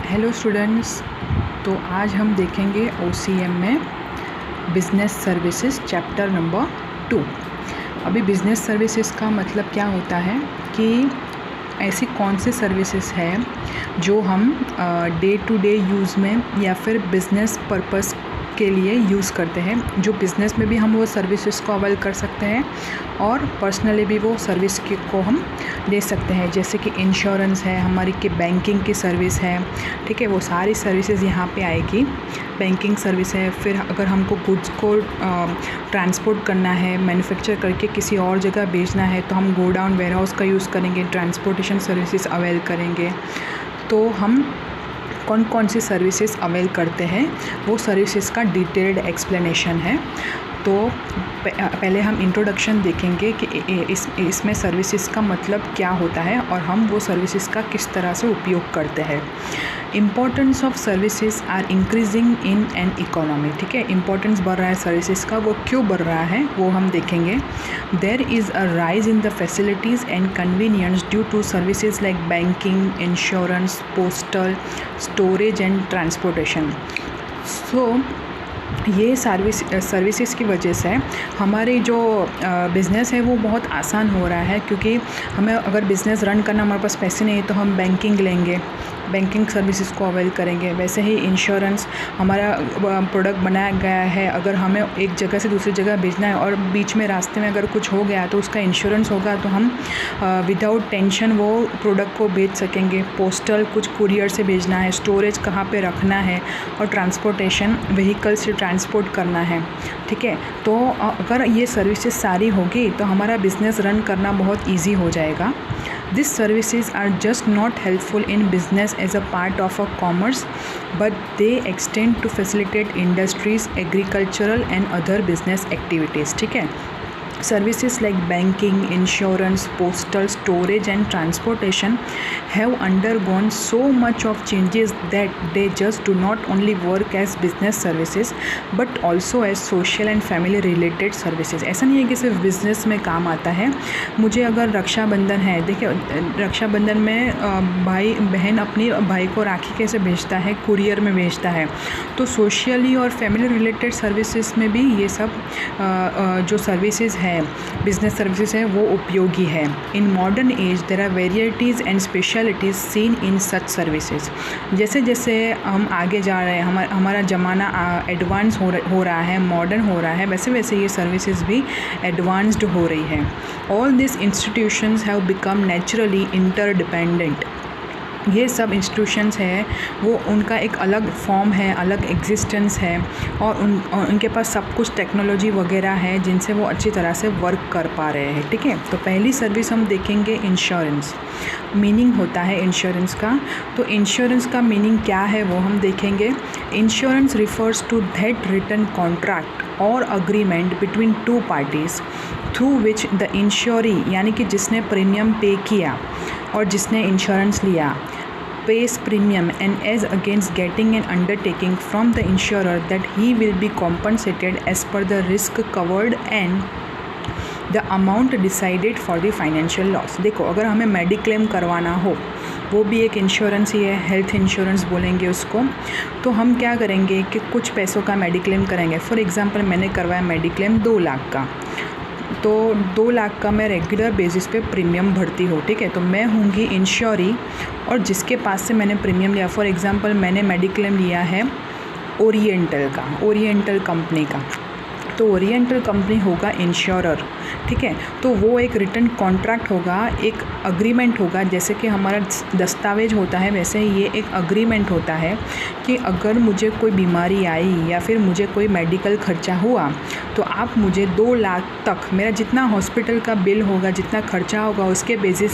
Hello students. तो आज हम देखेंगे OCM में बिज़नेस सर्विसेज चैप्टर नंबर 2। अभी बिज़नेस सर्विसेज का मतलब क्या होता है कि ऐसी कौन सी सर्विसेज है जो हम डे टू डे यूज़ में या फिर बिज़नेस पर्पस के लिए यूज़ करते हैं, जो बिज़नेस में भी हम वो सर्विसेज को अवेल कर सकते हैं और पर्सनली भी वो सर्विस को हम ले सकते हैं। जैसे कि इंश्योरेंस है हमारी, कि बैंकिंग की सर्विस है, ठीक है, वो सारी सर्विसेज यहाँ पे आएगी। बैंकिंग सर्विस है, फिर अगर हमको गुड्स को ट्रांसपोर्ट करना है, मैन्युफैक्चर करके किसी और जगह भेजना है, तो हम गोडाउन वेयर हाउस का यूज़ करेंगे, ट्रांसपोर्टेशन सर्विसेज अवेल करेंगे। तो हम कौन कौन सी सर्विसेज अवेल करते हैं वो सर्विसेज का डिटेल्ड एक्सप्लेनेशन है। तो पहले हम इंट्रोडक्शन देखेंगे कि इसमें सर्विसेज का मतलब क्या होता है और हम वो सर्विसेज का किस तरह से उपयोग करते हैं। Importance of services are increasing in an economy, ठीक है, इम्पोर्टेंस बढ़ रहा है सर्विसेज का, वो क्यों बढ़ रहा है वो हम देखेंगे। There is a rise in the facilities and convenience due to services like banking, insurance, postal, storage and transportation. So ये सर्विसेज की वजह से हमारे जो बिज़नेस है वो बहुत आसान हो रहा है, क्योंकि हमें अगर बिज़नेस रन करना हमारे पास पैसे नहीं है तो हम बैंकिंग लेंगे, बैंकिंग सर्विसेज को अवेल करेंगे। वैसे ही इंश्योरेंस, हमारा प्रोडक्ट बनाया गया है, अगर हमें एक जगह से दूसरी जगह भेजना है और बीच में रास्ते में अगर कुछ हो गया तो उसका इंश्योरेंस होगा, तो हम विदाउट टेंशन वो प्रोडक्ट को भेज सकेंगे। पोस्टल, कुछ कुरियर से भेजना है, स्टोरेज कहाँ पे रखना है, और ट्रांसपोर्टेशन, व्हीकल से ट्रांसपोर्ट करना है, ठीक है। तो अगर ये सर्विसेज सारी होगी तो हमारा बिज़नेस रन करना बहुत ईजी हो जाएगा। These services are just not helpful in business as a part of a commerce, but they extend to facilitate industries, agricultural and other business activities, ठीक है। Services like banking, insurance, postal, storage and transportation have undergone so much of changes that they just do not only work as business services but also as social and family related services। ऐसा नहीं है कि सिर्फ business में काम आता है। मुझे अगर रक्षाबंधन है, देखिए रक्षाबंधन में भाई बहन अपनी भाई को राखी कैसे भेजता है, कुरियर में भेजता है। तो सोशली और फैमिली रिलेटेड सर्विसेज में भी ये सब जो सर्विसेज है, बिजनेस सर्विसेज है, वो उपयोगी है। In modern age there are varieties and specialities seen in such services. जैसे जैसे हम आगे जा रहे हैं, हमारा ज़माना एडवांस हो रहा है, मॉडर्न हो रहा है, वैसे वैसे ये सर्विसेज भी एडवांस्ड हो रही है। All this institutions have become naturally interdependent. ये सब इंस्टीट्यूशंस है वो उनका एक अलग फॉर्म है, अलग एग्जिस्टेंस है, और उनके पास सब कुछ टेक्नोलॉजी वगैरह है जिनसे वो अच्छी तरह से वर्क कर पा रहे हैं, ठीक है। तो पहली सर्विस हम देखेंगे इंश्योरेंस। मीनिंग होता है इंश्योरेंस का, तो इंश्योरेंस का मीनिंग क्या है वो हम देखेंगे। Insurance refers to that written contract और agreement between two parties through which the insured, यानी कि जिसने प्रीमियम पे किया और जिसने इंश्योरेंस लिया, pays premium and as against getting an undertaking from the insurer that he will be compensated as per the risk covered and the amount decided for the financial loss। देखो, अगर हमें mediclaim करवाना हो, वो भी एक insurance ही है, health insurance बोलेंगे उसको। तो हम क्या करेंगे कि कुछ पैसों का मेडिक्लेम करेंगे। फॉर एग्ज़ाम्पल मैंने करवाया मेडिक्लेम 2 लाख का, तो 2 लाख का मैं रेगुलर बेसिस पे प्रीमियम भरती हूँ, ठीक है। तो मैं होंगी इंश्योरी, और जिसके पास से मैंने प्रीमियम लिया, फॉर एग्ज़ाम्पल मैंने मेडिक्लेम लिया है ओरिएंटल का, ओरिएंटल कंपनी का, तो ओरिएंटल कंपनी होगा इंश्योरर, ठीक है। तो वो एक रिटन कॉन्ट्रैक्ट होगा, एक अग्रीमेंट होगा, जैसे कि हमारा दस्तावेज होता है वैसे ही ये एक अग्रीमेंट होता है कि अगर मुझे कोई बीमारी आई या फिर मुझे कोई मेडिकल खर्चा हुआ तो आप मुझे 2 लाख तक, मेरा जितना हॉस्पिटल का बिल होगा, जितना खर्चा होगा, उसके बेसिस